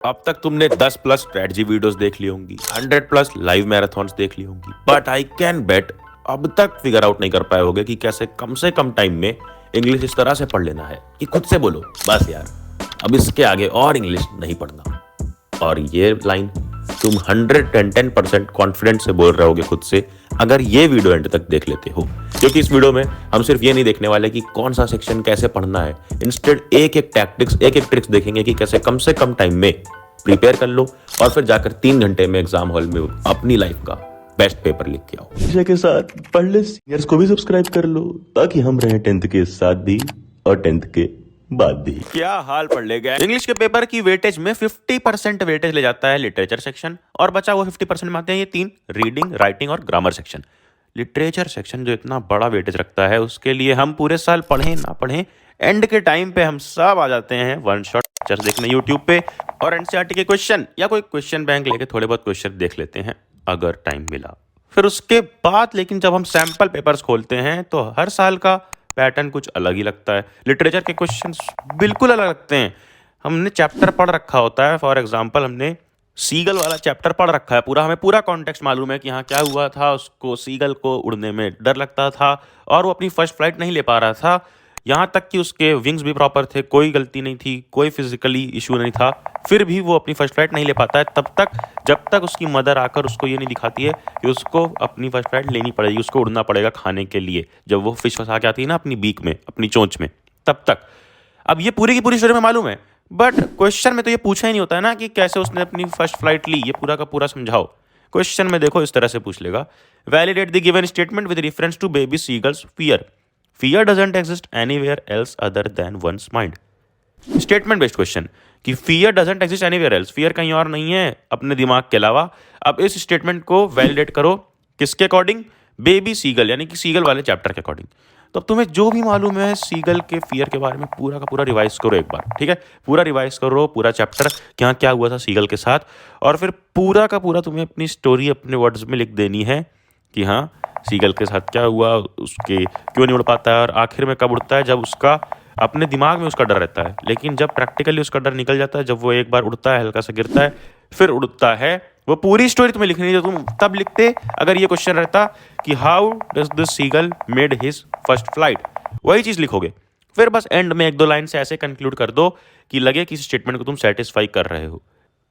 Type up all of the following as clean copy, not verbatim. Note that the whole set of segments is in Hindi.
अब तक तुमने 10 प्लस स्ट्रेटजी वीडियोस देख ली होंगी, 100 प्लस लाइव मैराथन्स देख ली होंगी, बट आई कैन बेट अब तक फिगर आउट नहीं कर पाए होगे कि कैसे कम से कम टाइम में इंग्लिश इस तरह से पढ़ लेना है कि खुद से बोलो बस यार अब इसके आगे और इंग्लिश नहीं पढ़ना। और ये लाइन तुम 110% कॉन्फिडेंट से बोल रहे होगे खुद से अगर ये वीडियो एंड तक देख लेते हो, क्योंकि इस वीडियो में हम सिर्फ ये नहीं देखने वाले कि कौन सा सेक्शन कैसे पढ़ना है, इंस्टेड एक एक टैक्टिक्स एक एक ट्रिक्स देखेंगे कि कैसे कम से कम टाइम में प्रिपेयर कर लो और फिर जाकर 3 घंटे में एग्जाम हॉल में अपनी लाइफ का बेस्ट पेपर लिख के आओ। विषय के साथ पढ़ले सीनियर्स को भी सब्सक्राइब कर लो ताकि हम रहे 10th के साथ भी और 10th के बाद भी। क्या हाल पढ़ ले गए। इंग्लिश के पेपर की वेटेज में 50% वेटेज ले जाता है लिटरेचर सेक्शन और बचा वो 50% में आते हैं ये 3 रीडिंग, राइटिंग और ग्रामर सेक्शन। लिटरेचर सेक्शन जो इतना बड़ा वेटेज रखता है उसके लिए हम पूरे साल पढ़ें ना पढ़ें, एंड के टाइम पे हम सब आ जाते हैं वन शॉट लेक्चर्स देखने यूट्यूब पे और एनसीईआरटी के क्वेश्चन या कोई क्वेश्चन बैंक लेके थोड़े बहुत क्वेश्चन देख लेते हैं अगर टाइम मिला। फिर उसके बाद लेकिन जब हम सैंपल पेपर्स खोलते हैं तो हर साल का पैटर्न कुछ अलग ही लगता है। लिटरेचर के क्वेश्चंस बिल्कुल अलग लगते हैं। हमने चैप्टर पढ़ रखा होता है, फॉर एग्जांपल हमने सीगल वाला चैप्टर पढ़ रखा है पूरा, हमें पूरा कॉन्टेक्स्ट मालूम है कि हाँ क्या हुआ था, उसको सीगल को उड़ने में डर लगता था और वो अपनी फर्स्ट फ्लाइट नहीं ले पा रहा था, यहाँ तक कि उसके विंग्स भी प्रॉपर थे, कोई गलती नहीं थी, कोई फिजिकली इशू नहीं था, फिर भी वो अपनी फर्स्ट फ्लाइट नहीं ले पाता है तब तक जब तक उसकी मदर आकर उसको ये नहीं दिखाती है कि उसको अपनी फर्स्ट फ्लाइट लेनी पड़ेगी, उसको उड़ना पड़ेगा खाने के लिए। जब वो फिश फंसा के आती है ना अपनी बीक में, अपनी चोंच में, तब तक। अब ये पूरी की पूरी स्टोरी में मालूम है, बट क्वेश्चन में तो ये पूछा ही नहीं होता है ना कि कैसे उसने अपनी फर्स्ट फ्लाइट ली, ये पूरा का पूरा समझाओ। क्वेश्चन में देखो इस तरह से पूछ लेगा, validate the given statement with reference to baby seagulls fear. Fear doesn't exist anywhere else other than one's mind. Statement based question कि fear doesn't exist anywhere else, fear कहीं और नहीं है अपने दिमाग के अलावा। अब इस स्टेटमेंट को वैलिडेट करो किसके अकॉर्डिंग, बेबी सीगल यानी कि सीगल वाले चैप्टर के अकॉर्डिंग। तो अब तुम्हें जो भी मालूम है सीगल के फियर के बारे में पूरा का पूरा रिवाइज करो एक बार, ठीक है, पूरा रिवाइज करो पूरा चैप्टर क्या क्या हुआ था सीगल के साथ, और फिर पूरा का पूरा तुम्हें अपनी स्टोरी अपने वर्ड्स में लिख देनी है कि हाँ सीगल के साथ क्या हुआ, उसके क्यों नहीं उड़ पाता है और आखिर में कब उड़ता है, जब उसका अपने दिमाग में उसका डर रहता है, लेकिन जब प्रैक्टिकली उसका डर निकल जाता है, जब वो एक बार उड़ता है, हल्का सा गिरता है, फिर उड़ता है। वो पूरी स्टोरी तुम्हें लिखनी है। तुम तब लिखते अगर ये क्वेश्चन रहता कि how does the seagull made his first flight, वही चीज़ लिखोगे। फिर बस एंड में 1-2 लाइन से ऐसे कंक्लूड कर दो कि लगे कि इस स्टेटमेंट को तुम सेटिस्फाई कर रहे हो।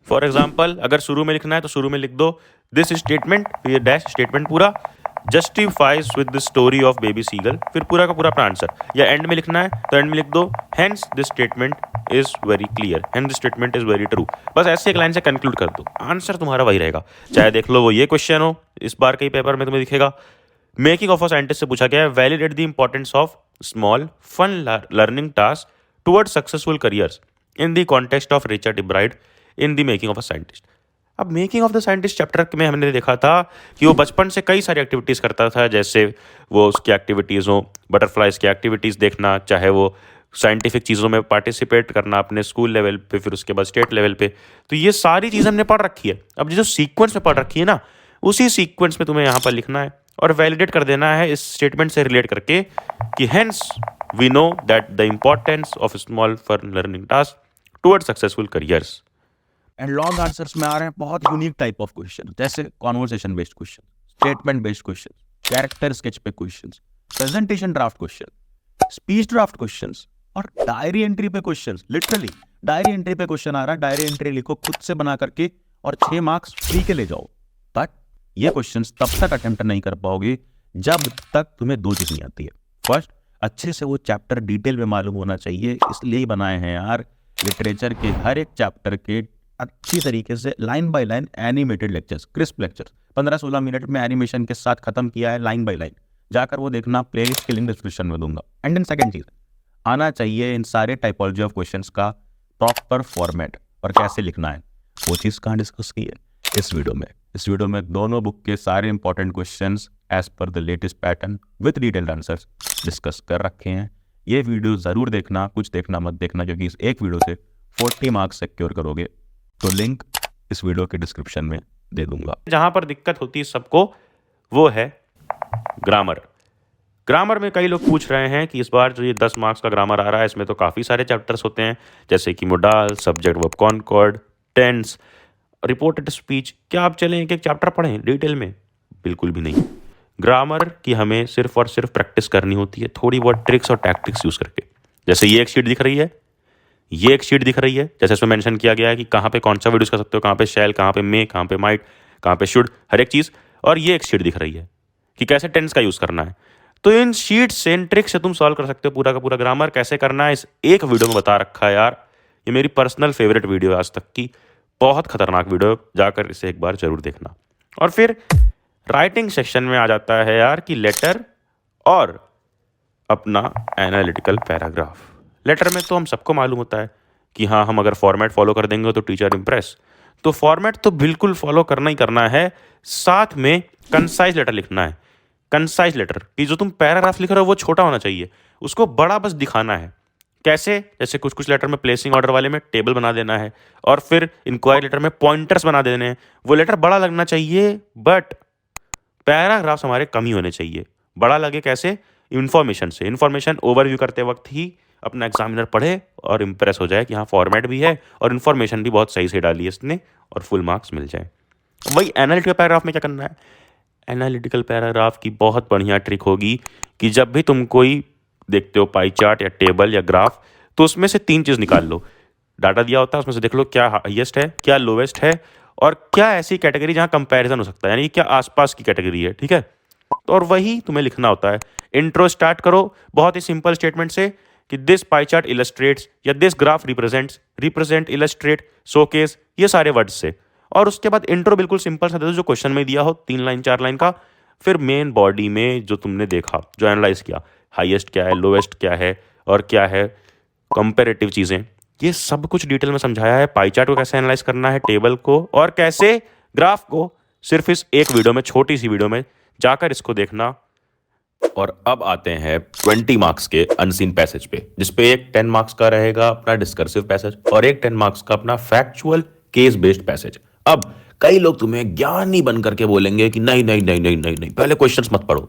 फॉर एग्जाम्पल अगर शुरू में लिखना है तो शुरू में लिख दो दिस स्टेटमेंट, फिर डैश स्टेटमेंट पूरा justifies with the story of baby seagull, फिर पूरा का पूरा अपना आंसर। या एंड में लिखना है तो एंड में लिख दो hence this statement is very clear, hence this statement is very true. बस ऐसे एक लाइन से कंक्लूड कर दो, आंसर तुम्हारा वही रहेगा। चाहे देख लो वो ये क्वेश्चन हो, इस बार के पेपर में तुम्हें दिखेगा मेकिंग ऑफ अ साइंटिस्ट से पूछा गया है, validate the importance of small fun learning task towards successful careers in the context of Richard Ebright in the making of a scientist. अब making of the scientist chapter में हमने देखा था कि वो बचपन से कई सारी एक्टिविटीज़ करता था, जैसे वो उसकी एक्टिविटीज़ हो, बटरफ्लाइज की एक्टिविटीज़ देखना, चाहे वो साइंटिफिक चीज़ों में पार्टिसिपेट करना अपने स्कूल लेवल पे, फिर उसके बाद स्टेट लेवल पे। तो ये सारी चीज़ हमने पढ़ रखी है। अब जो सीक्वेंस में पढ़ रखी है ना, उसी सीक्वेंस में तुम्हें यहाँ पर लिखना है और वैलिडेट कर देना है इस स्टेटमेंट से रिलेट करके कि hence we know that the importance of small fun learning task towards successful careers. And long answers में आ रहे हैं बहुत यूनिक टाइप ऑफ क्वेश्चन, जैसे conversation based question, statement based question, character sketch पे question, presentation draft question, speech draft question और डायरी एंट्री पे क्वेश्चन। लिटरली डायरी एंट्री पे क्वेश्चन आ रहा है, डायरी एंट्री लिखो खुद से बना करके और 6 मार्क्स फ्री के ले जाओ। बट ये क्वेश्चन तब तक अटेम्प्ट नहीं कर पाओगे जब तक तुम्हें 2 चीज नहीं आती है। फर्स्ट, अच्छे से वो चैप्टर डिटेल में मालूम होना चाहिए, इसलिए ही बनाए हैं यार लिटरेचर के हर एक चैप्टर के अच्छी तरीके से line by line animated lectures, crisp lectures 15-16 minute में एनिमेशन के साथ खत्म किया है लाइन बाय लाइन, जाकर वो देखना, प्लेलिस्ट के लिंक डिस्क्रिप्शन में दूंगा। एंड देन सेकंड चीज, आना चाहिए इन सारे टाइपोलॉजी ऑफ क्वेश्चंस का प्रॉपर फॉर्मेट और कैसे लिखना है, वो चीज़ कहाँ डिस्कस की है इस वीडियो में। इस वीडियो में दोनों बुक के सारे important questions as per the latest pattern with detailed answers discuss कर रखे हैं। ये वीडियो ज़रूर देखना, कुछ देखना मत देखना, क्योंकि इस एक वीडियो से 40 मार्क्स सिक्योर करोगे। तो लिंक इस वीडियो के डिस्क्रिप्शन में दे दूंगा। जहां पर दिक्कत होती है सबको वो है ग्रामर। ग्रामर में कई लोग पूछ रहे हैं कि इस बार जो ये 10 मार्क्स का ग्रामर आ रहा है इसमें तो काफ़ी सारे चैप्टर्स होते हैं, जैसे कि modal, subject verb concord, tense, reported speech, क्या आप चलें एक एक चैप्टर पढ़ें डिटेल में? बिल्कुल भी नहीं। ग्रामर की हमें सिर्फ और सिर्फ प्रैक्टिस करनी होती है, थोड़ी बहुत ट्रिक्स और टैक्टिक्स यूज़ करके। जैसे ये एक शीट दिख रही है, ये एक शीट दिख रही है, जैसे इसमें मेंशन किया गया है कि कहाँ पे कौन सा वर्ड यूज़ कर सकते हो, कहाँ पे शैल, कहाँ पे मे, कहाँ पे माइट, कहाँ पे शुड, हर एक चीज़। और ये एक शीट दिख रही है कि कैसे टेंस का यूज़ करना है। तो इन शीट से, इन ट्रिक से तुम सॉल्व कर सकते हो पूरा का पूरा ग्रामर। कैसे करना है इस एक वीडियो में बता रखा है यार। ये मेरी पर्सनल फेवरेट वीडियो है आज तक की, बहुत खतरनाक वीडियो, जाकर इसे एक बार जरूर देखना। और फिर राइटिंग सेक्शन में आ जाता है यार कि लेटर और अपना एनालिटिकल पैराग्राफ। लेटर में तो हम सबको मालूम होता है कि हाँ, हम अगर फॉर्मेट फॉलो कर देंगे तो टीचर इम्प्रेस। तो फॉर्मेट तो बिल्कुल फॉलो करना ही करना है, साथ में कंसाइज लेटर लिखना है। कंसाइज लेटर कि जो तुम पैराग्राफ लिख रहे हो वो छोटा होना चाहिए, उसको बड़ा बस दिखाना है। कैसे? जैसे कुछ कुछ लेटर में प्लेसिंग ऑर्डर वाले में टेबल बना देना है, और फिर इंक्वायरी लेटर में पॉइंटर्स बना देने हैं। वो लेटर बड़ा लगना चाहिए, बट पैराग्राफ्स हमारे कम ही होने चाहिए। बड़ा लगे कैसे? इन्फॉर्मेशन से। इन्फॉर्मेशन ओवरव्यू करते वक्त ही अपना एग्जामिनर पढ़े और इम्प्रेस हो जाए कि हाँ, फॉर्मेट भी है और इन्फॉर्मेशन भी बहुत सही से डाली है इसने, और फुल मार्क्स मिल जाए। वही एनालिटिकल पैराग्राफ में क्या करना है? एनालिटिकल पैराग्राफ की बहुत बढ़िया ट्रिक होगी कि जब भी तुम कोई देखते हो पाई चार्ट या टेबल या ग्राफ, तो उसमें से 3 चीज़ निकाल लो। डाटा दिया होता है, उसमें से देख लो क्या हाईएस्ट है, क्या लोवेस्ट है, और क्या ऐसी कैटेगरी जहाँ कंपैरिजन हो सकता है, यानी कि क्या आसपास की कैटेगरी है। ठीक है, तो और वही तुम्हें लिखना होता है। इंट्रो स्टार्ट करो बहुत ही सिंपल स्टेटमेंट से कि दिस पाई चार्ट इलस्ट्रेट्स, या this graph represents, represent, illustrate, showcase, ये सारे वर्ड्स से। और उसके बाद इंट्रो बिल्कुल सिंपल सा दे दो जो क्वेश्चन में दिया हो, 3 लाइन 4 लाइन का। फिर मेन बॉडी में जो तुमने देखा, जो एनालाइज किया, हाईएस्ट क्या है, लोवेस्ट क्या है, और क्या है कंपेरेटिव चीज़ें, ये सब कुछ डिटेल में समझाया है। पाई चार्ट को कैसे एनालाइज करना है, टेबल को, और कैसे ग्राफ को, सिर्फ इस एक वीडियो में, छोटी सी वीडियो में जाकर इसको देखना। और अब आते हैं 20 मार्क्स के अनसीन पैसेज पे, जिसपे एक 10 मार्क्स का रहेगा अपना डिस्कर्सिव पैसेज और एक 10 मार्क्स का अपना फैक्चुअल केस बेस्ड पैसेज। अब कई लोग तुम्हें ज्ञानी बन करके बोलेंगे कि नहीं नहीं नहीं नहीं नहीं नहीं, पहले क्वेश्चंस मत पढ़ो।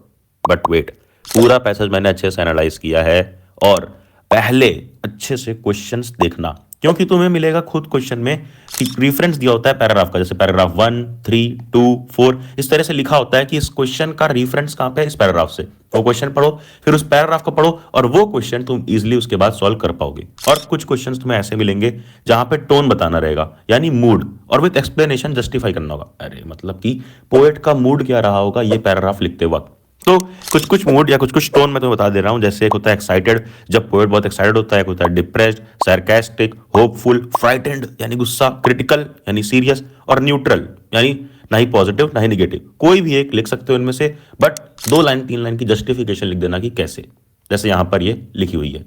बट वेट, पूरा पैसेज मैंने अच्छे से एनालाइज किया है, और पहले अच्छे से क्वेश्चंस देखना, क्योंकि तुम्हें मिलेगा खुद क्वेश्चन में कि रेफरेंस दिया होता है पैराग्राफ का, जैसे पैराग्राफ 1, 3, 2, 4, इस तरह से लिखा होता है कि इस क्वेश्चन का रेफरेंस कहाँ पे है, इस पैराग्राफ से। वो क्वेश्चन पढ़ो, फिर उस पैराग्राफ को पढ़ो, और वो क्वेश्चन तुम इजीली उसके बाद सॉल्व कर पाओगे। और कुछ क्वेश्चंस तुम्हें ऐसे मिलेंगे जहां पे टोन बताना रहेगा, यानी मूड, और विद एक्सप्लेनेशन जस्टिफाई करना होगा। अरे मतलब कि पोएट का मूड क्या रहा होगा ये पैराग्राफ लिखते वक्त। तो कुछ कुछ मूड या कुछ कुछ टोन मैं तुम्हें बता दे रहा हूं। जैसे एक होता है एक्साइटेड, जब पोएट बहुत एक्साइटेड होता है। एक होता है डिप्रेस्ड, सार्कास्टिक, होपफुल, फ्राइटेंड यानी गुस्सा, क्रिटिकल यानी सीरियस, और न्यूट्रल यानी ना ही पॉजिटिव ना ही निगेटिव। कोई भी एक लिख सकते हो इनमें से, बट 2 लाइन 3 लाइन की जस्टिफिकेशन लिख देना कि कैसे, जैसे यहां पर ये लिखी हुई है।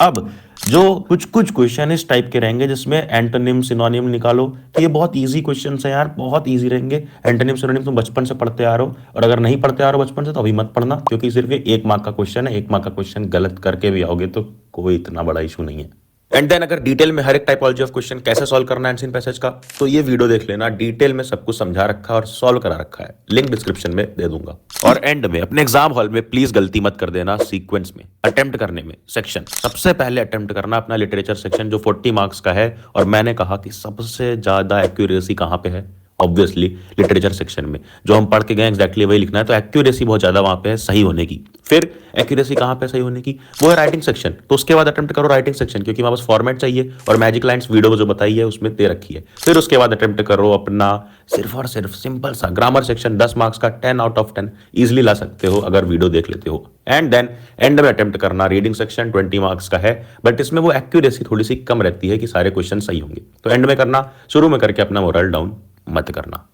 अब जो कुछ कुछ क्वेश्चन इस टाइप के रहेंगे जिसमें एंटोनिम सिनोनिम निकालो, तो ये बहुत इजी क्वेश्चन है यार, बहुत इजी रहेंगे। एंटोनिम सिनोनिम तुम बचपन से पढ़ते आ रहे हो, और अगर नहीं पढ़ते आ रहे हो बचपन से तो अभी मत पढ़ना, क्योंकि सिर्फ ये 1 मार्क का क्वेश्चन है। 1 मार्क का क्वेश्चन गलत करके भी आओगे तो कोई इतना बड़ा इशू नहीं है। एंड देन अगर डिटेल में हर एक टाइपोलॉजी ऑफ क्वेश्चन कैसे सॉल्व करना है अनसीन पैसेज का, तो ये वीडियो देख लेना, डिटेल में सब कुछ समझा रखा है और सॉल्व करा रखा है, लिंक डिस्क्रिप्शन में दे दूंगा। और एंड में अपने एग्जाम हॉल में प्लीज गलती मत कर देना सीक्वेंस में अटेम्प्ट करने में। सेक्शन सबसे पहले अटेम्प्ट करना अपना लिटरेचर सेक्शन, जो 40 मार्क्स का है। और मैंने कहा कि सबसे ज्यादा एक्यूरेसी कहां पे है, ऑब्वियसली लिटरेचर सेक्शन में। जो हम पढ़ के गए एग्जैक्टली वही लिखना है, तो एक्यूरेसी बहुत ज्यादा वहां पे है सही होने की। फिर एक्यूरेसी कहां पे सही होने की, वो है राइटिंग सेक्शन। तो उसके बाद अटेम्प्ट करो राइटिंग सेक्शन, क्योंकि वहां बस फॉर्मेट चाहिए और मैजिक लाइंस वीडियो जो बताई है उसमें दे रखी है। फिर उसके बाद अटेम्प्ट करो अपना सिर्फ और सिर्फ सिंपल सा ग्रामर सेक्शन, 10 मार्क्स का, 10 आउट ऑफ 10 इजिली ला सकते हो अगर वीडियो देख लेते हो। एंड देन एंड में अटेम्प्ट करना रीडिंग सेक्शन, 20 मार्क्स का है, बट इसमें वो एक्यूरेसी थोड़ी सी कम रहती है कि सारे क्वेश्चन सही होंगे। तो एंड में करना, शुरू में करके अपना मोरल डाउन मत करना।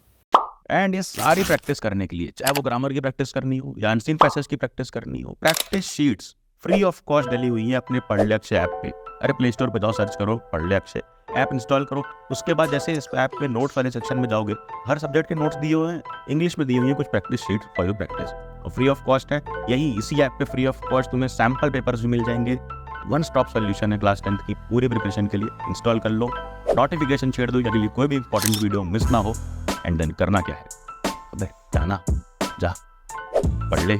एंड ये सारी प्रैक्टिस करने के लिए, चाहे वो ग्रामर की प्रैक्टिस करनी हो या अनसीन पैसेज की प्रैक्टिस करनी हो, practice sheets free of cost डली हुई है अपने पढ़ ले अक्षय ऐप पे। अरे प्ले स्टोर पे जाओ, सर्च करो पढ़ ले अक्षय, ऐप इंस्टॉल करो। उसके बाद जैसे इस ऐप पे नोट्स वाले सेक्शन में जाओगे, हर सब्जेक्ट के नोट्स दिए हुए हैं, इंग्लिश में दिए हुए हैं कुछ practice sheet for your practice, और फ्री ऑफ कॉस्ट है। यही इसी ऐप पे फ्री ऑफ कॉस्ट तुम्हें सैम्पल पेपर्स भी मिल जाएंगे। 1 स्टॉप सोल्यूशन है क्लास 10th की पूरी प्रिपरेशन के लिए। इंस्टॉल कर लो, नोटिफिकेशन छेड़ दो ताकि कोई भी इंपॉर्टेंट वीडियो मिस ना हो। एंड देन करना क्या है, अबे जाना, जा पढ़ ले।